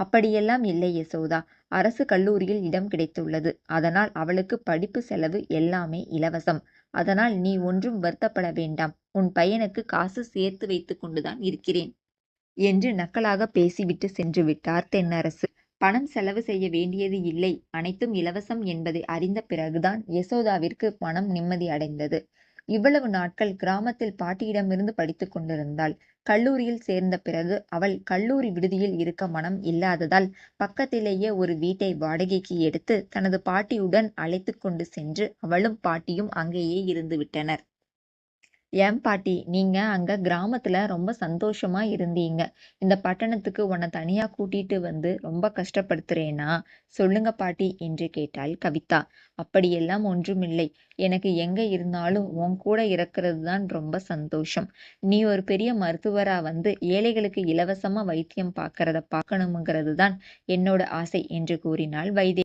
அப்படியெல்லாம் இல்லை யசோதா. அரசு கல்லூரியில் இடம் கிடைத்துள்ளது. அதனால் அவளுக்கு படிப்பு செலவு எல்லாமே இலவசம். அதனால் நீ ஒன்றும் வருத்தப்பட வேண்டாம். உன் பையனுக்கு காசு சேர்த்து வைத்துக் கொண்டுதான் இருக்கிறேன் என்று நக்கலாக பேசிவிட்டு சென்று விட்டார் தென்னரசு. பணம் செலவு செய்ய வேண்டியது இல்லை, அனைத்தும் இலவசம் என்பதை அறிந்த பிறகுதான் யசோதாவிற்கு மனம் நிம்மதி அடைந்தது. இவ்வளவு நாட்கள் கிராமத்தில் பாட்டியிடமிருந்து படித்துக் கொண்டிருந்தாள். கல்லூரியில் சேர்ந்த பிறகு அவள் கல்லூரி விடுதியில் இருக்க மனம் இல்லாததால் பக்கத்திலேயே ஒரு வீட்டை வாடகைக்கு எடுத்து தனது பாட்டியுடன் அழைத்து கொண்டு சென்று அவளும் பாட்டியும் அங்கேயே இருந்து விட்டனர். ஏன் பாட்டி, நீங்க அங்க கிராமத்துல ரொம்ப சந்தோஷமா இருந்தீங்க. இந்த பட்டணத்துக்கு உன்னை தனியா கூட்டிட்டு வந்து ரொம்ப கஷ்டப்படுத்துறேனா? சொல்லுங்க பாட்டி என்று கேட்டாள் கவிதா. அப்படியெல்லாம் ஒன்றுமில்லை. எனக்கு எங்க இருந்தாலும் உன் கூட இருக்கிறது தான் ரொம்ப சந்தோஷம். நீ ஒரு பெரிய மருத்துவரா வந்து ஏழைகளுக்கு இலவசமா வைத்தியம் பார்க்கறத பார்க்கணுங்கிறது தான் என்னோட ஆசை என்று கூறினாள் வைதேகி.